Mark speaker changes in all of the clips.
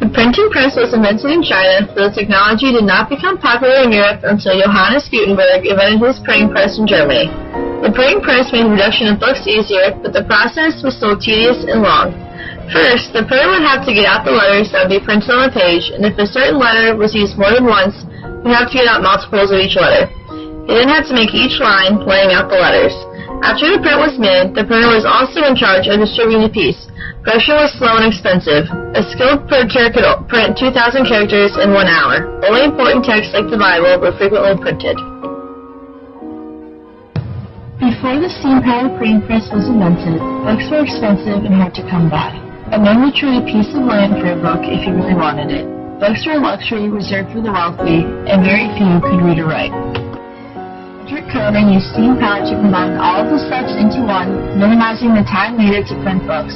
Speaker 1: The printing press was invented in China, though the technology did not become popular in Europe until Johannes Gutenberg invented his printing press in Germany. The printing press made the production of books easier, but the process was still tedious and long. First, the printer would have to get out the letters that would be printed on the page, and if a certain letter was used more than once, you'd have to get out multiples of each letter. You then had to make each line, laying out the letters. After the print was made, the printer was also in charge of distributing the piece. Production was slow and expensive. A skilled printer could print 2,000 characters in 1 hour. Only important texts like the Bible were frequently printed. Before the steam-powered printing press was invented, books were expensive and hard to come by. A man would trade a piece of land for a book if he really wanted it. Books were a luxury reserved for the wealthy, and very few could read or write. Electric coding used steam power to combine all of the steps into one, minimizing the time needed to print books.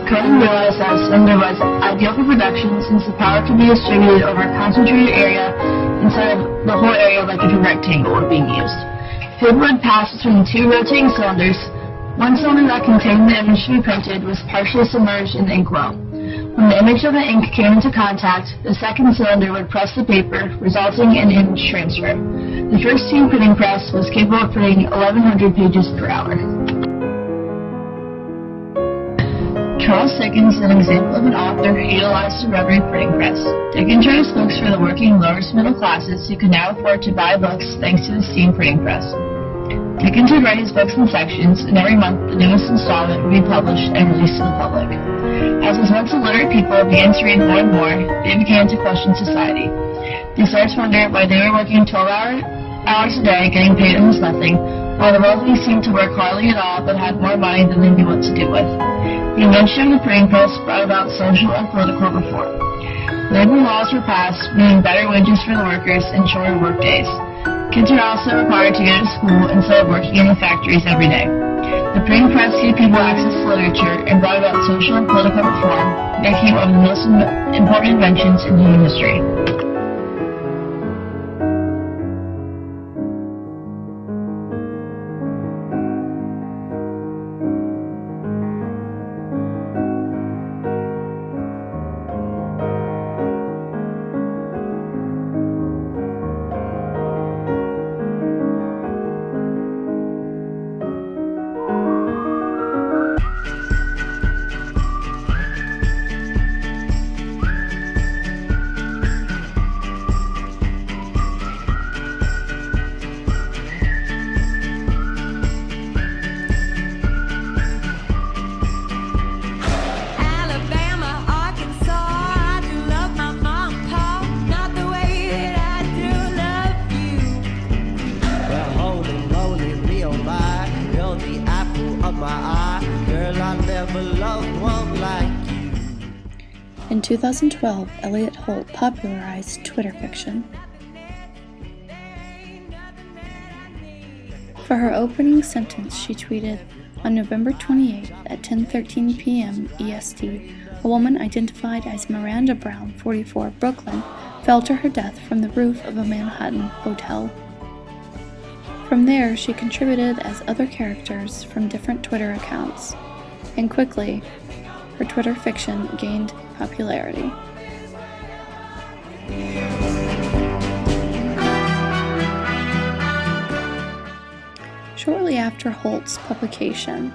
Speaker 1: Coding realized that a cylinder was ideal for production since the power could be distributed over a concentrated area instead of the whole area like if a rectangle were being used. Fluid would pass between two rotating cylinders. One cylinder that contained the image to be printed was partially submerged in the inkwell. When the image of the ink came into contact, the second cylinder would press the paper, resulting in image transfer. The first steam printing press was capable of printing 1,100 pages per hour. Charles Dickens, an example of an author who utilized a rotary printing press. Dickens wrote his books for the working and lowest middle classes who could now afford to buy books thanks to the steam printing press. Dickens would write his books in sections, and every month the newest installment would be published and released to the public. As his once illiterate people began to read more and more, they began to question society. They started to wonder why they were working 12 hours a day, getting paid almost nothing, while the wealthy seemed to work hardly at all but had more money than they knew what to do with. The invention of the printing press brought about social and political reform. Labor laws were passed, meaning better wages for the workers and shorter work days. Kids are also required to go to school instead of working in the factories every day. The printing press gave people access to literature and brought about social and political reform, making it one of the most important inventions in human history.
Speaker 2: In 2012, Elliot Holt popularized Twitter fiction. For her opening sentence, she tweeted, "On November 28th at 10:13 p.m. EST, a woman identified as Miranda Brown, 44, Brooklyn, fell to her death from the roof of a Manhattan hotel." From there, she contributed as other characters from different Twitter accounts, and quickly, her Twitter fiction gained popularity. Shortly after Holt's publication,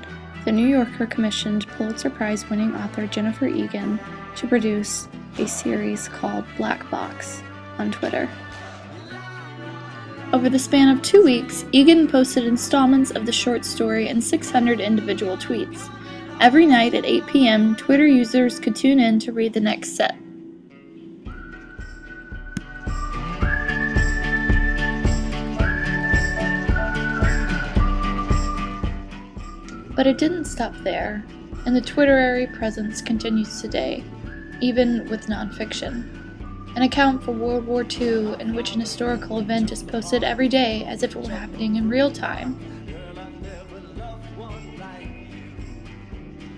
Speaker 2: The New Yorker commissioned Pulitzer Prize-winning author Jennifer Egan to produce a series called Black Box on Twitter. Over the span of 2 weeks, Egan posted installments of the short story and 600 individual tweets. Every night at 8 p.m., Twitter users could tune in to read the next set. But it didn't stop there, and the Twitterary presence continues today, even with nonfiction. An account for World War II in which an historical event is posted every day as if it were happening in real time.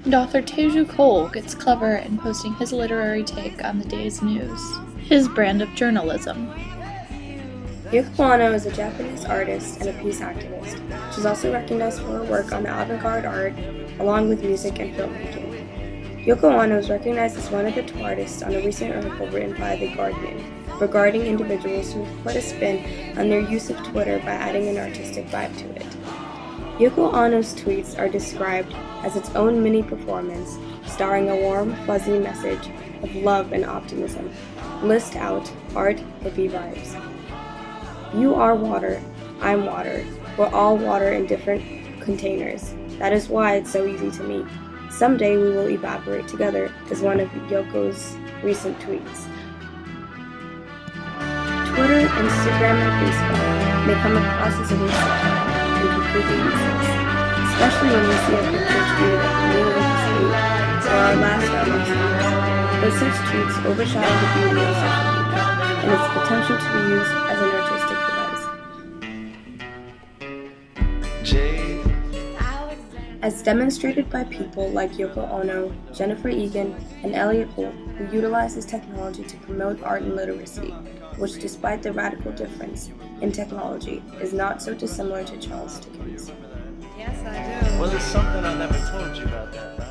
Speaker 2: And author Teju Cole gets clever in posting his literary take on the day's news, his brand of journalism.
Speaker 3: Yuko Wano is a Japanese artist and a peace activist. She's also recognized for her work on the avant-garde art, along with music and filmmaking. Yoko Ono is recognized as one of the two artists on a recent article written by The Guardian regarding individuals who have put a spin on their use of Twitter by adding an artistic vibe to it. Yoko Ono's tweets are described as its own mini-performance, starring a warm, fuzzy message of love and optimism. List out art hippie vibes. You are water, I'm water. We're all water in different containers. That is why it's so easy to meet. Someday we will evaporate together, is one of Yoko's recent tweets. Twitter, Instagram, and Facebook may come across as a waste of time and completely useless, especially when we see a picture tweeted of the New Olympic State or our last Olympics. But such tweets overshadow the beauty of social media and its potential to be used as an artistic device. As demonstrated by people like Yoko Ono, Jennifer Egan, and Elliot Holt, who utilizes technology to promote art and literacy, which, despite the radical difference in technology, is not so dissimilar to Charles Dickens.
Speaker 4: Yes, I do. Well, there's something I never told you about that, right?